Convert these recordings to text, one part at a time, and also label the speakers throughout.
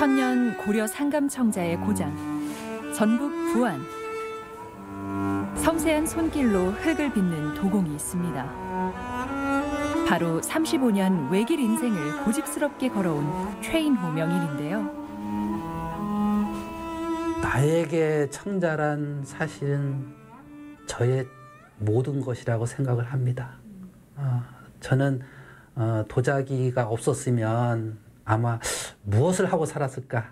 Speaker 1: 천년 고려 상감청자의 고장, 전북 부안. 섬세한 손길로 흙을 빚는 도공이 있습니다. 바로 35년 외길 인생을 고집스럽게 걸어온 최인호 명인인데요.
Speaker 2: 나에게 청자란 사실은 저의 모든 것이라고 생각을 합니다. 저는 도자기가 없었으면 아마 무엇을 하고 살았을까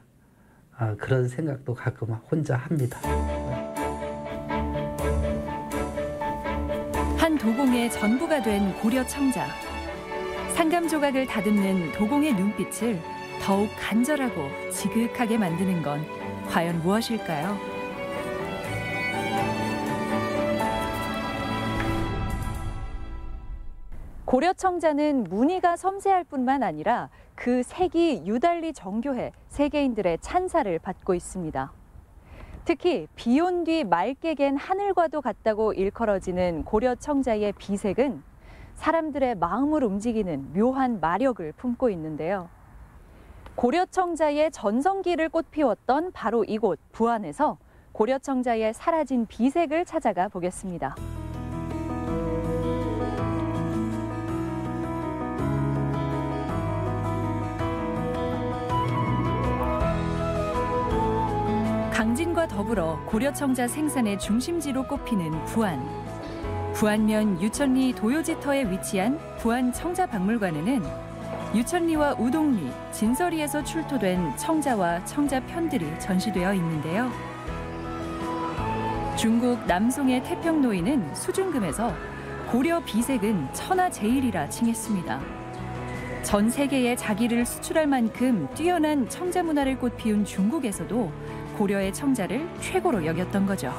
Speaker 2: 그런 생각도 가끔 혼자 합니다.
Speaker 1: 한 도공의 전부가 된 고려 청자. 상감 조각을 다듬는 도공의 눈빛을 더욱 간절하고 지극하게 만드는 건 과연 무엇일까요? 고려 청자는 무늬가 섬세할 뿐만 아니라 그 색이 유달리 정교해 세계인들의 찬사를 받고 있습니다. 특히 비 온 뒤 맑게 갠 하늘과도 같다고 일컬어지는 고려 청자의 비색은 사람들의 마음을 움직이는 묘한 마력을 품고 있는데요. 고려 청자의 전성기를 꽃피웠던 바로 이곳 부안에서 고려 청자의 사라진 비색을 찾아가 보겠습니다. 강진과 더불어 고려 청자 생산의 중심지로 꼽히는 부안. 부안면 유천리 도요지터에 위치한 부안 청자박물관에는 유천리와 우동리, 진서리에서 출토된 청자와 청자 편들이 전시되어 있는데요. 중국 남송의 태평노인은 수중금에서 고려 비색은 천하제일이라 칭했습니다. 전 세계에 자기를 수출할 만큼 뛰어난 청자 문화를 꽃피운 중국에서도 고려의 청자를 최고로 여겼던 거죠.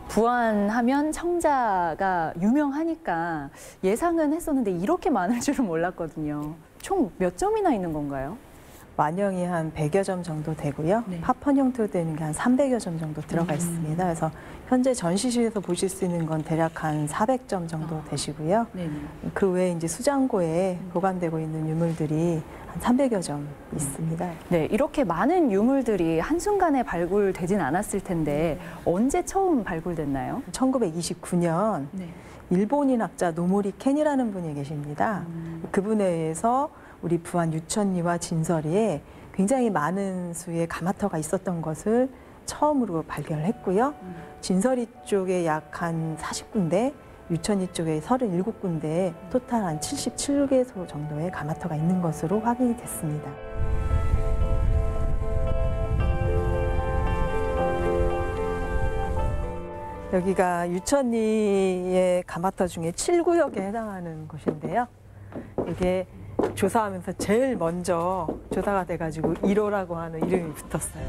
Speaker 1: 부안하면 청자가 유명하니까 예상은 했었는데 이렇게 많을 줄은 몰랐거든요. 총 몇 점이나 있는 건가요?
Speaker 3: 완형이 한 100여 점 정도 되고요.
Speaker 1: 네.
Speaker 3: 파판 형태로 되는 게 한 300여 점 정도 들어가 있습니다. 그래서 현재 전시실에서 보실 수 있는 건 대략 한 400점 정도 되시고요.
Speaker 1: 네네.
Speaker 3: 그 외에 이제 수장고에 보관되고 있는 유물들이 한 300여 점 있습니다.
Speaker 1: 네, 이렇게 많은 유물들이 한순간에 발굴되진 않았을 텐데 언제 처음 발굴됐나요?
Speaker 3: 1929년
Speaker 1: 네.
Speaker 3: 일본인 학자 노모리 켄이라는 분이 계십니다. 그분에 의해서 우리 부안 유천리와 진서리에 굉장히 많은 수의 가마터가 있었던 것을 처음으로 발견을 했고요. 진서리 쪽에 약 한 40군데, 유천리 쪽에 37군데, 토탈 한 77개소 정도의 가마터가 있는 것으로 확인이 됐습니다. 여기가 유천리의 가마터 중에 7구역에 해당하는 곳인데요. 이게 조사하면서 제일 먼저 조사가 돼가지고 1호라고 하는 이름이 붙었어요.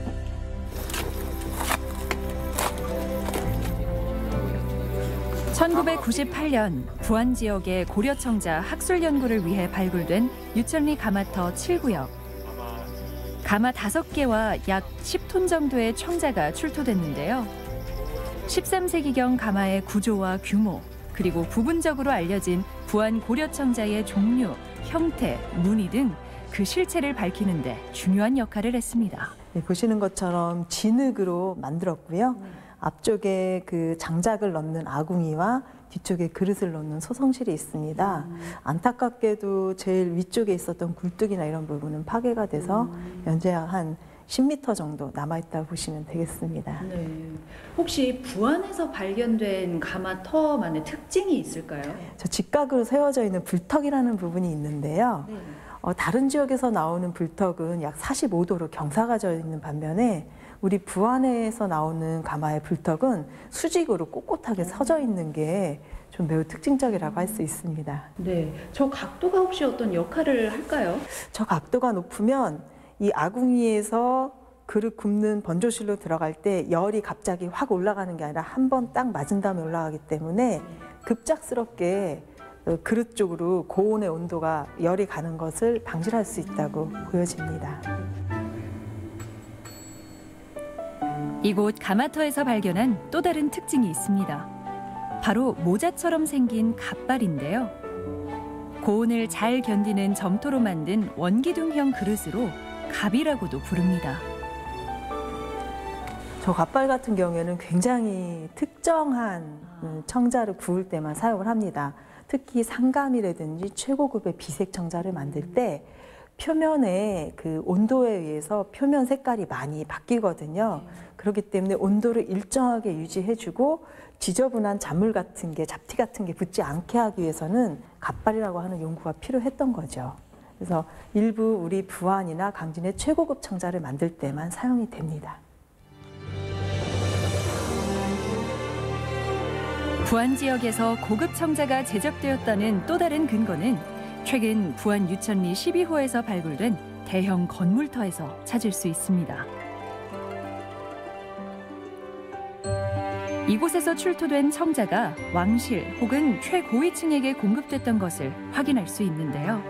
Speaker 1: (1998년) 부안 지역의 고려청자 학술 연구를 위해 발굴된 유천리 가마터 7구역. 가마 5개와 약 10톤 정도의 청자가 출토됐는데요. 13세기경 가마의 구조와 규모, 그리고 부분적으로 알려진 부안 고려청자의 종류, 형태, 무늬 등 그 실체를 밝히는 데 중요한 역할을 했습니다.
Speaker 3: 네, 보시는 것처럼 진흙으로 만들었고요. 앞쪽에 그 장작을 넣는 아궁이와 뒤쪽에 그릇을 넣는 소성실이 있습니다. 안타깝게도 제일 위쪽에 있었던 굴뚝이나 이런 부분은 파괴가 돼서 현재 한 10m 정도 남아있다고 보시면 되겠습니다.
Speaker 1: 네. 혹시 부안에서 발견된 가마터만의 특징이 있을까요?
Speaker 3: 저 직각으로 세워져 있는 불턱이라는 부분이 있는데요.
Speaker 1: 네.
Speaker 3: 다른 지역에서 나오는 불턱은 약 45도로 경사가 져 있는 반면에 우리 부안에서 나오는 가마의 불턱은 수직으로 꼿꼿하게 서져 있는 게 좀 매우 특징적이라고 할 수 있습니다.
Speaker 1: 네. 저 각도가 혹시 어떤 역할을 할까요?
Speaker 3: 저 각도가 높으면 이 아궁이에서 그릇 굽는 번조실로 들어갈 때 열이 갑자기 확 올라가는 게 아니라 한 번 딱 맞은 다음에 올라가기 때문에 급작스럽게 그릇 쪽으로 고온의 온도가 열이 가는 것을 방지할 수 있다고 보여집니다.
Speaker 1: 이곳 가마터에서 발견한 또 다른 특징이 있습니다. 바로 모자처럼 생긴 갓발인데요. 고온을 잘 견디는 점토로 만든 원기둥형 그릇으로 갑이라고도 부릅니다.
Speaker 3: 저 갓발 같은 경우에는 굉장히 특정한 청자를 구울 때만 사용을 합니다. 특히 상감이라든지 최고급의 비색 청자를 만들 때 표면의 그 온도에 의해서 표면 색깔이 많이 바뀌거든요. 그렇기 때문에 온도를 일정하게 유지해주고 지저분한 잔물 같은 게, 잡티 같은 게 붙지 않게 하기 위해서는 갓발이라고 하는 용구가 필요했던 거죠. 그래서 일부 우리 부안이나 강진의 최고급 청자를 만들 때만 사용이 됩니다.
Speaker 1: 부안 지역에서 고급 청자가 제작되었다는 또 다른 근거는 최근 부안 유천리 12호에서 발굴된 대형 건물터에서 찾을 수 있습니다. 이곳에서 출토된 청자가 왕실 혹은 최고위층에게 공급됐던 것을 확인할 수 있는데요.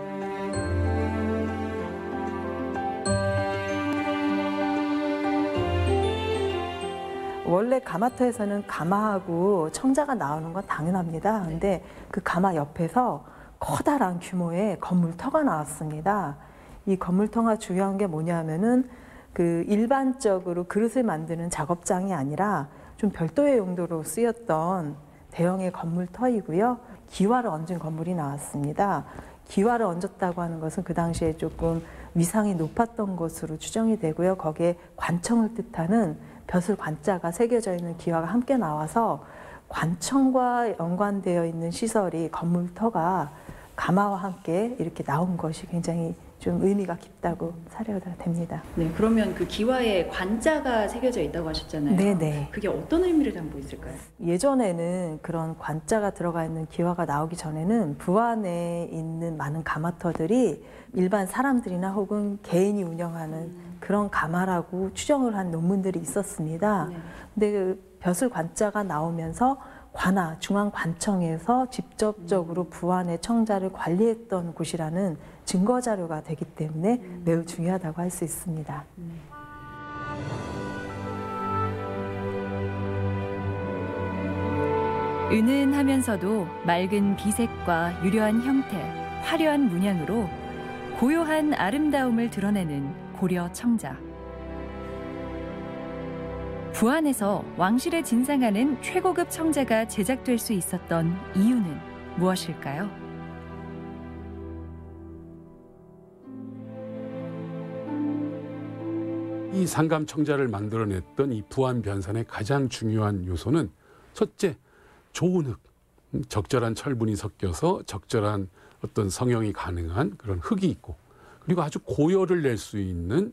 Speaker 3: 원래 가마터에서는 가마하고 청자가 나오는 건 당연합니다. 근데 그 가마 옆에서 커다란 규모의 건물터가 나왔습니다. 이 건물터가 중요한 게 뭐냐면은 그 일반적으로 그릇을 만드는 작업장이 아니라 좀 별도의 용도로 쓰였던 대형의 건물터이고요. 기와를 얹은 건물이 나왔습니다. 기와를 얹었다고 하는 것은 그 당시에 조금 위상이 높았던 것으로 추정이 되고요. 거기에 관청을 뜻하는 벼슬 관자가 새겨져 있는 기와가 함께 나와서 관청과 연관되어 있는 시설이 건물터가 가마와 함께 이렇게 나온 것이 굉장히 좀 의미가 깊다고 사례가 됩니다.
Speaker 1: 네, 그러면 그 기와에 관자가 새겨져 있다고 하셨잖아요.
Speaker 3: 네네.
Speaker 1: 그게 어떤 의미를 담고 있을까요?
Speaker 3: 예전에는 그런 관자가 들어가 있는 기와가 나오기 전에는 부안에 있는 많은 가마터들이 일반 사람들이나 혹은 개인이 운영하는 그런 가마라고 추정을 한 논문들이 있었습니다.
Speaker 1: 네.
Speaker 3: 근데 그 벼슬 관자가 나오면서 관아, 중앙관청에서 직접적으로 부안의 청자를 관리했던 곳이라는 증거 자료가 되기 때문에 매우 중요하다고 할 수 있습니다.
Speaker 1: 은은하면서도 맑은 비색과 유려한 형태, 화려한 문양으로 고요한 아름다움을 드러내는 고려 청자. 부안에서 왕실에 진상하는 최고급 청자가 제작될 수 있었던 이유는 무엇일까요?
Speaker 4: 이 상감 청자를 만들어냈던 이 부안 변산의 가장 중요한 요소는 첫째, 좋은 흙, 적절한 철분이 섞여서 적절한 어떤 성형이 가능한 그런 흙이 있고, 그리고 아주 고열을 낼 수 있는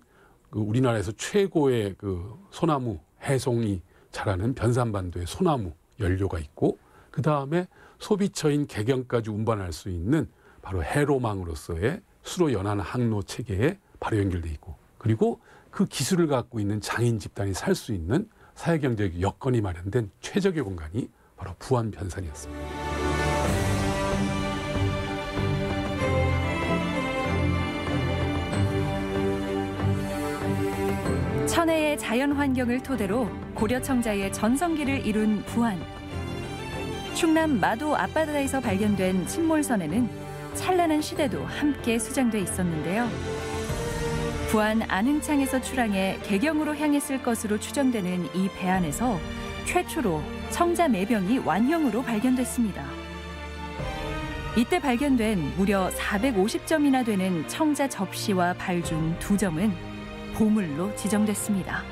Speaker 4: 그 우리나라에서 최고의 그 소나무 해송이 자라는 변산반도의 소나무 연료가 있고, 그 다음에 소비처인 개경까지 운반할 수 있는 바로 해로망으로서의 수로 연안 항로 체계에 바로 연결돼 있고, 그리고 그 기술을 갖고 있는 장인 집단이 살 수 있는 사회경제적 여건이 마련된 최적의 공간이 바로 부안 변산이었습니다.
Speaker 1: 천혜의 자연 환경을 토대로 고려 청자의 전성기를 이룬 부안. 충남 마도 앞바다에서 발견된 침몰선에는 찬란한 시대도 함께 수장돼 있었는데요. 부안 안흥창에서 출항해 개경으로 향했을 것으로 추정되는 이 배 안에서 최초로 청자 매병이 완형으로 발견됐습니다. 이때 발견된 무려 450점이나 되는 청자 접시와 발 중 2점은 보물로 지정됐습니다.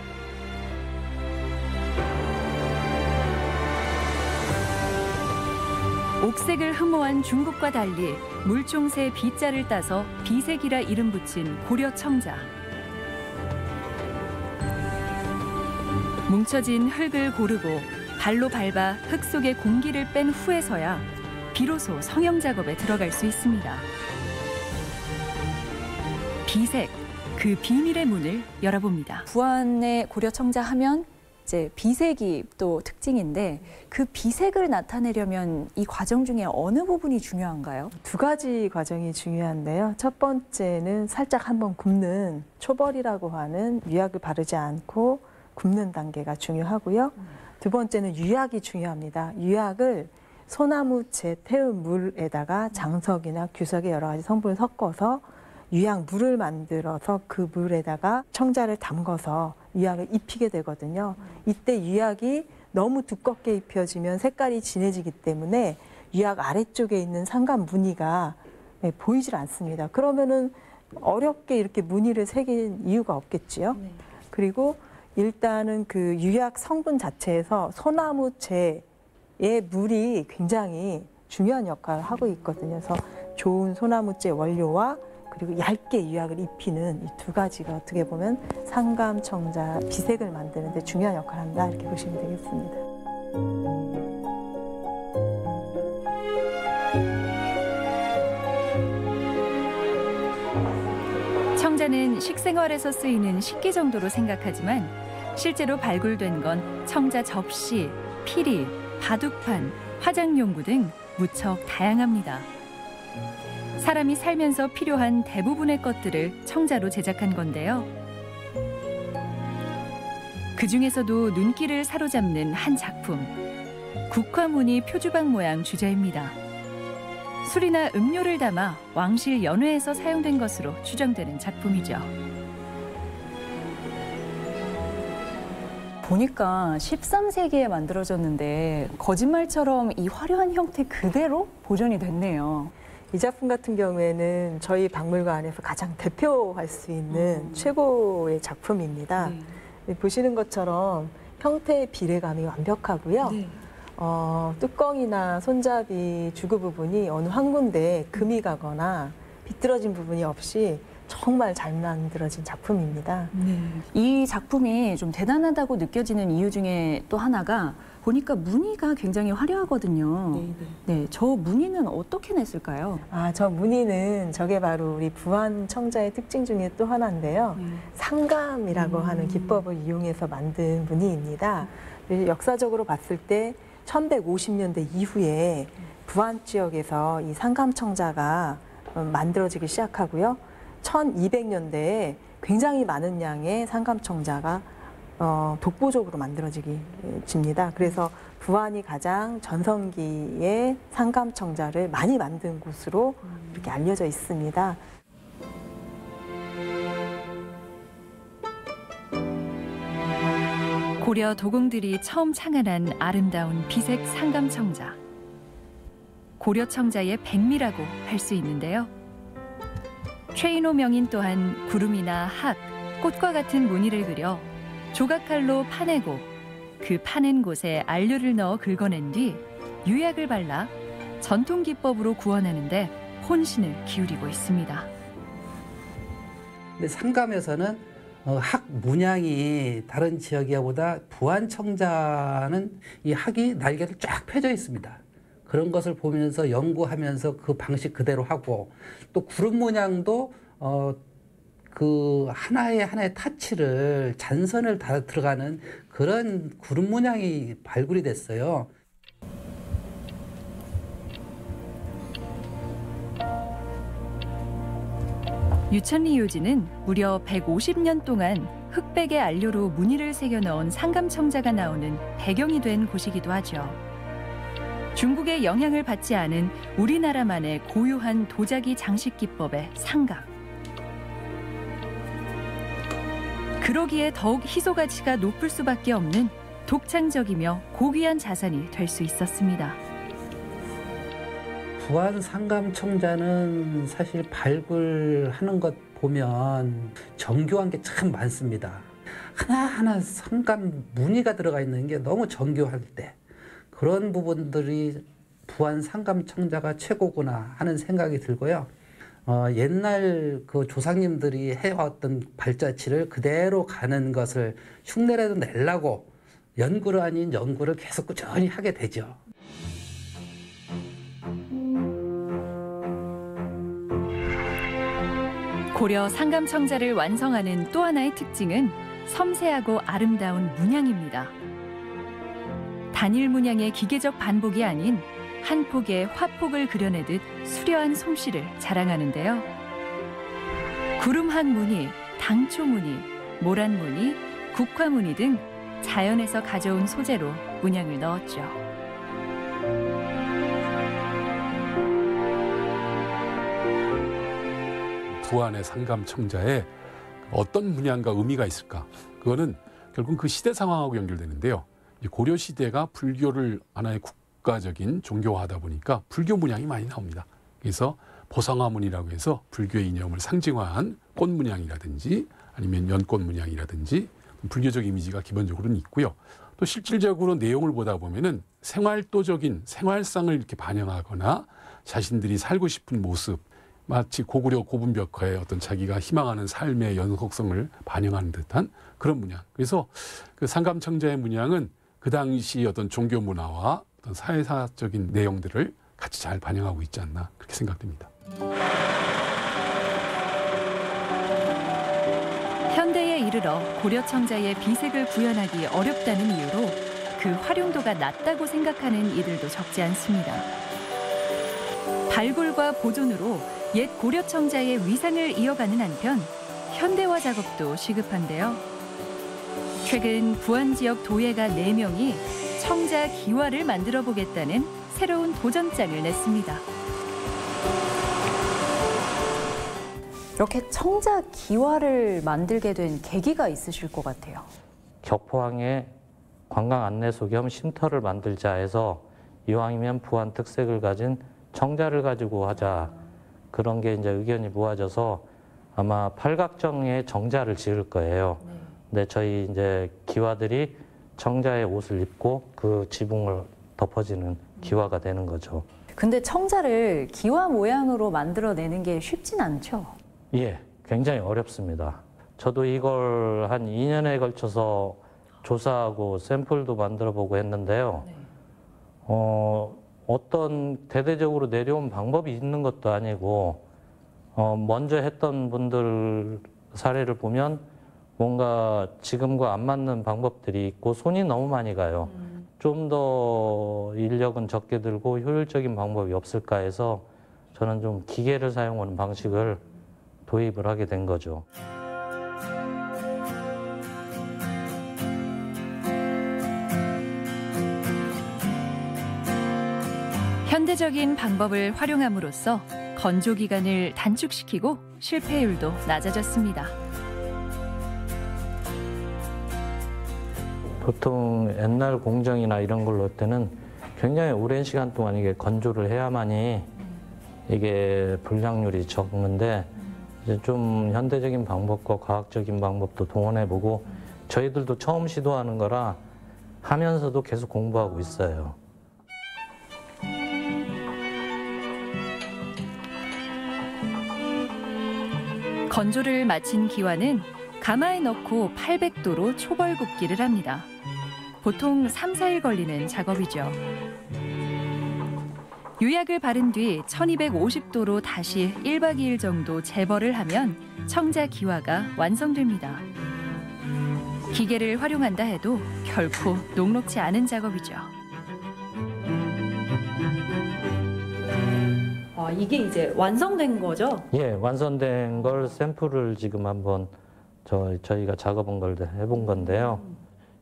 Speaker 1: 옥색을 흠모한 중국과 달리 물총새 비자를 따서 비색이라 이름 붙인 고려 청자. 뭉쳐진 흙을 고르고 발로 밟아 흙 속에 공기를 뺀 후에서야 비로소 성형 작업에 들어갈 수 있습니다. 비색, 그 비밀의 문을 열어봅니다. 부안의 고려 청자 하면 이제 비색이 또 특징인데, 그 비색을 나타내려면 이 과정 중에 어느 부분이 중요한가요?
Speaker 3: 2가지 과정이 중요한데요. 첫 번째는 살짝 한번 굽는 초벌이라고 하는 유약을 바르지 않고 굽는 단계가 중요하고요. 2번째는 유약이 중요합니다. 유약을 소나무채 태운 물에다가 장석이나 규석의 여러 가지 성분을 섞어서 유약물을 만들어서 그 물에다가 청자를 담궈서 유약을 입히게 되거든요. 이때 유약이 너무 두껍게 입혀지면 색깔이 진해지기 때문에 유약 아래쪽에 있는 상감 무늬가 보이질 않습니다. 그러면은 어렵게 이렇게 무늬를 새긴 이유가 없겠지요. 그리고 일단은 그 유약 성분 자체에서 소나무채의 물이 굉장히 중요한 역할을 하고 있거든요. 그래서 좋은 소나무채 원료와 그리고 얇게 유약을 입히는 이 두 가지가 어떻게 보면 상감청자 비색을 만드는 데 중요한 역할을 한다 이렇게 보시면 되겠습니다.
Speaker 1: 청자는 식생활에서 쓰이는 식기 정도로 생각하지만 실제로 발굴된 건 청자 접시, 피리, 바둑판, 화장용구 등 무척 다양합니다. 사람이 살면서 필요한 대부분의 것들을 청자로 제작한 건데요. 그중에서도 눈길을 사로잡는 한 작품, 국화무늬 표주박 모양 주자입니다. 술이나 음료를 담아 왕실 연회에서 사용된 것으로 추정되는 작품이죠. 보니까 13세기에 만들어졌는데 거짓말처럼 이 화려한 형태 그대로 보존이 됐네요.
Speaker 3: 이 작품 같은 경우에는 저희 박물관에서 가장 대표할 수 있는 최고의 작품입니다. 보시는 것처럼 형태의 비례감이 완벽하고요. 뚜껑이나 손잡이 주구 부분이 어느 한 군데 금이 가거나 비뚤어진 부분이 없이 정말 잘 만들어진 작품입니다.
Speaker 1: 이 작품이 좀 대단하다고 느껴지는 이유 중에 또 하나가 보니까 무늬가 굉장히 화려하거든요. 네, 저 무늬는 어떻게 냈을까요?
Speaker 3: 저 무늬는 저게 바로 우리 부안청자의 특징 중에 또 하나인데요. 상감이라고 하는 기법을 이용해서 만든 무늬입니다. 역사적으로 봤을 때 1150년대 이후에 부안 지역에서 이 상감청자가 만들어지기 시작하고요. 1200년대에 굉장히 많은 양의 상감청자가 독보적으로 만들어집니다. 그래서 부안이 가장 전성기의 상감청자를 많이 만든 곳으로 이렇게 알려져 있습니다.
Speaker 1: 고려 도공들이 처음 창안한 아름다운 비색 상감청자. 고려청자의 백미라고 할 수 있는데요. 최인호 명인 또한 구름이나 학, 꽃과 같은 무늬를 그려 조각칼로 파내고 그 파낸 곳에 안료를 넣어 긁어낸 뒤 유약을 발라 전통 기법으로 구워내는데 혼신을 기울이고 있습니다.
Speaker 2: 근데 상감에서는 학 문양이 다른 지역이보다 부안청자는 이 학이 날개를 쫙 펴져 있습니다. 그런 것을 보면서 연구하면서 그 방식 그대로 하고 또 구름 문양도 그 하나의 타치를 잔선을 다 들어가는 그런 구름 문양이 발굴이 됐어요.
Speaker 1: 유천리 요지는 무려 150년 동안 흑백의 안료로 무늬를 새겨 넣은 상감청자가 나오는 배경이 된 곳이기도 하죠. 중국의 영향을 받지 않은 우리나라만의 고유한 도자기 장식 기법의 상감. 그러기에 더욱 희소 가치가 높을 수밖에 없는 독창적이며 고귀한 자산이 될 수 있었습니다.
Speaker 2: 부안 상감청자는 사실 발굴하는 것 보면 정교한 게 참 많습니다. 하나하나 상감 무늬가 들어가 있는 게 너무 정교할 때 그런 부분들이 부안 상감청자가 최고구나 하는 생각이 들고요. 옛날 그 조상님들이 해왔던 발자취를 그대로 가는 것을 흉내라도 내려고 연구를 아닌 연구를 계속 꾸준히 하게 되죠.
Speaker 1: 고려 상감청자를 완성하는 또 하나의 특징은 섬세하고 아름다운 문양입니다. 단일 문양의 기계적 반복이 아닌 한 폭의 화폭을 그려내듯 수려한 솜씨를 자랑하는데요. 구름학 무늬, 당초 무늬, 모란 무늬, 국화 무늬 등 자연에서 가져온 소재로 문양을 넣었죠.
Speaker 4: 부안의 상감 청자에 어떤 문양과 의미가 있을까? 그거는 결국 그 시대 상황하고 연결되는데요. 고려 시대가 불교를 하나의 국가적인 종교화하다 보니까 불교 문양이 많이 나옵니다. 그래서 보성화문이라고 해서 불교의 이념을 상징화한 꽃 문양이라든지 아니면 연꽃 문양이라든지 불교적 이미지가 기본적으로는 있고요. 또 실질적으로 내용을 보다 보면은 생활도적인 생활상을 이렇게 반영하거나 자신들이 살고 싶은 모습, 마치 고구려 고분벽화의 어떤 자기가 희망하는 삶의 연속성을 반영하는 듯한 그런 문양. 그래서 그 상감청자의 문양은 그 당시 어떤 종교 문화와 어떤 사회사적인 내용들을 같이 잘 반영하고 있지 않나 그렇게 생각됩니다.
Speaker 1: 현대에 이르러 고려 청자의 비색을 구현하기 어렵다는 이유로 그 활용도가 낮다고 생각하는 이들도 적지 않습니다. 발굴과 보존으로 옛 고려 청자의 위상을 이어가는 한편 현대화 작업도 시급한데요. 최근 부안 지역 도예가 4명이 청자 기와를 만들어 보겠다는 새로운 도전장을 냈습니다.
Speaker 5: 이렇게 청자 기와를 만들게 된 계기가 있으실 것 같아요.
Speaker 6: 격포항에 관광 안내소 겸 쉼터를 만들자 해서 이왕이면 부안 특색을 가진 청자를 가지고 하자. 그런 게 이제 의견이 모아져서 아마 팔각정에 정자를 지을 거예요. 근데 저희 이제 기와들이 청자의 옷을 입고 그 지붕을 덮어지는 기와가 되는 거죠.
Speaker 5: 근데 청자를 기와 모양으로 만들어내는 게 쉽진 않죠?
Speaker 6: 예, 굉장히 어렵습니다. 저도 이걸 한 2년에 걸쳐서 조사하고 샘플도 만들어 보고 했는데요. 어떤 대대적으로 내려온 방법이 있는 것도 아니고 먼저 했던 분들 사례를 보면 뭔가 지금과 안 맞는 방법들이 있고 손이 너무 많이 가요. 좀 더 인력은 적게 들고 효율적인 방법이 없을까 해서 저는 좀 기계를 사용하는 방식을 도입을 하게 된 거죠.
Speaker 1: 현대적인 방법을 활용함으로써 건조 기간을 단축시키고 실패율도 낮아졌습니다.
Speaker 6: 보통 옛날 공정이나 이런 걸로 할 때는 굉장히 오랜 시간 동안 이게 건조를 해야만이 이게 불량률이 적는데 이제 좀 현대적인 방법과 과학적인 방법도 동원해보고 저희들도 처음 시도하는 거라 하면서도 계속 공부하고 있어요.
Speaker 1: 건조를 마친 기와는 가마에 넣고 800도로 초벌 굽기를 합니다. 보통 3, 4일 걸리는 작업이죠. 유약을 바른 뒤 1250도로 다시 1박 2일 정도 재벌을 하면 청자 기와가 완성됩니다. 기계를 활용한다 해도 결코 녹록지 않은 작업이죠.
Speaker 5: 이게 이제 완성된 거죠?
Speaker 6: 예, 완성된 걸 샘플을 지금 한번 저희가 작업한 걸 해본 건데요.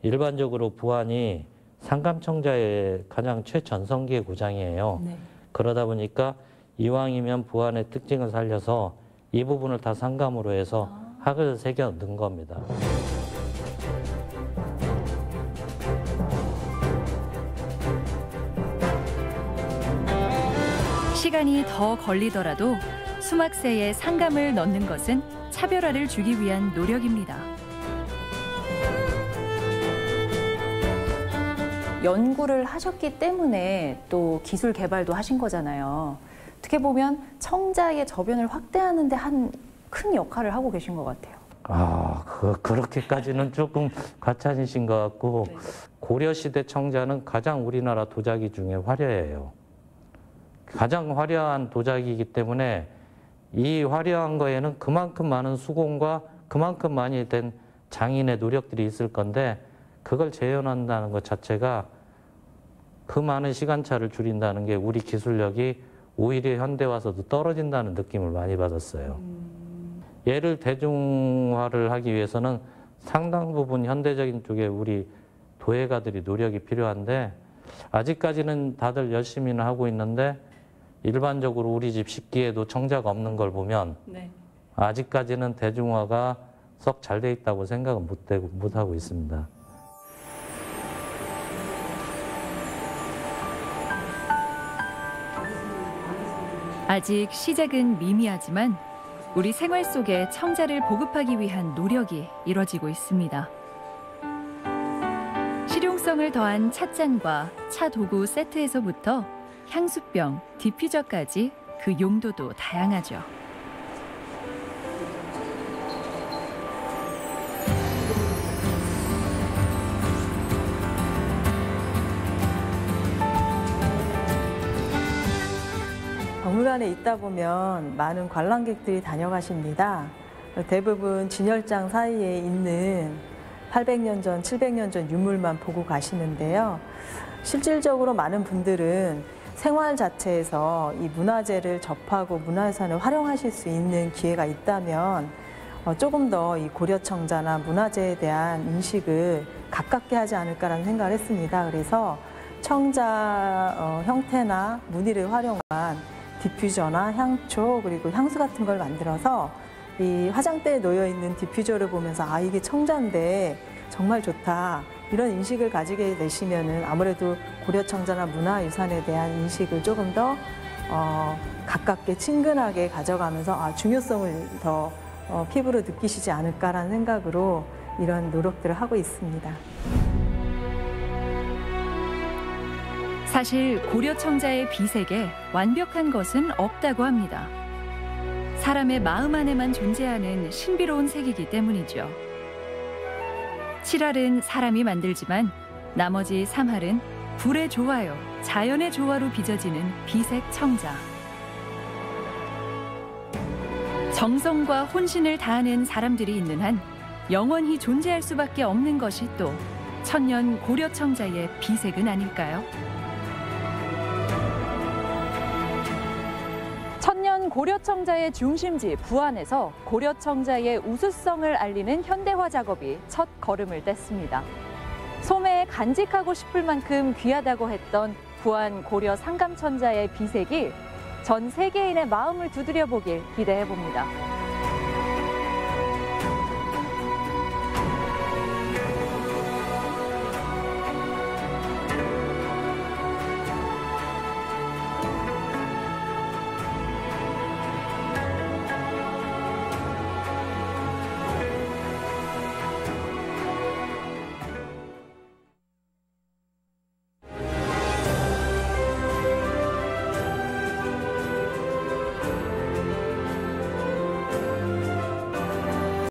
Speaker 6: 일반적으로 부안이 상감청자의 가장 최전성기의 고장이에요.
Speaker 5: 네.
Speaker 6: 그러다 보니까 이왕이면 부안의 특징을 살려서 이 부분을 다 상감으로 해서 학을 새겨 넣은 겁니다.
Speaker 1: 시간이 더 걸리더라도 수막새에 상감을 넣는 것은 차별화를 주기 위한 노력입니다.
Speaker 5: 연구를 하셨기 때문에 또 기술 개발도 하신 거잖아요. 어떻게 보면 청자의 저변을 확대하는 데 한 큰 역할을 하고 계신 것 같아요.
Speaker 6: 그렇게까지는 조금 과찬이신 것 같고
Speaker 5: 네.
Speaker 6: 고려시대 청자는 가장 우리나라 도자기 중에 화려해요. 가장 화려한 도자기이기 때문에 이 화려한 거에는 그만큼 많은 수공과 그만큼 많이 된 장인의 노력들이 있을 건데 그걸 재현한다는 것 자체가 그 많은 시간차를 줄인다는 게 우리 기술력이 오히려 현대 와서도 떨어진다는 느낌을 많이 받았어요. 얘를 대중화를 하기 위해서는 상당 부분 현대적인 쪽에 우리 도예가들이 노력이 필요한데 아직까지는 다들 열심히는 하고 있는데 일반적으로 우리 집 식기에도 청자가 없는 걸 보면
Speaker 5: 네.
Speaker 6: 아직까지는 대중화가 썩 잘 돼 있다고 생각은 못하고 있습니다.
Speaker 1: 아직 시작은 미미하지만 우리 생활 속에 청자를 보급하기 위한 노력이 이뤄지고 있습니다. 실용성을 더한 찻잔과 차 도구 세트에서부터 향수병, 디퓨저까지 그 용도도 다양하죠.
Speaker 3: 박물관에 있다 보면 많은 관람객들이 다녀가십니다. 대부분 진열장 사이에 있는 800년 전, 700년 전 유물만 보고 가시는데요. 실질적으로 많은 분들은 생활 자체에서 이 문화재를 접하고 문화유산을 활용하실 수 있는 기회가 있다면 조금 더 이 고려청자나 문화재에 대한 인식을 가깝게 하지 않을까라는 생각을 했습니다. 그래서 청자 형태나 무늬를 활용한 디퓨저나 향초 그리고 향수 같은 걸 만들어서 이 화장대에 놓여 있는 디퓨저를 보면서 아 이게 청자인데 정말 좋다 이런 인식을 가지게 되시면은 아무래도 고려청자나 문화유산에 대한 인식을 조금 더 가깝게 친근하게 가져가면서 아 중요성을 더 피부로 느끼시지 않을까라는 생각으로 이런 노력들을 하고 있습니다.
Speaker 1: 사실 고려청자의 비색에 완벽한 것은 없다고 합니다. 사람의 마음 안에만 존재하는 신비로운 색이기 때문이죠. 7할은 사람이 만들지만 나머지 3할은 불의 조화요, 자연의 조화로 빚어지는 비색 청자. 정성과 혼신을 다하는 사람들이 있는 한 영원히 존재할 수밖에 없는 것이 또 천년 고려청자의 비색은 아닐까요? 천년 고려청자의 중심지 부안에서 고려청자의 우수성을 알리는 현대화 작업이 첫 걸음을 뗐습니다. 소매에 간직하고 싶을 만큼 귀하다고 했던 부안 고려 상감천자의 비색이 전 세계인의 마음을 두드려 보길 기대해 봅니다.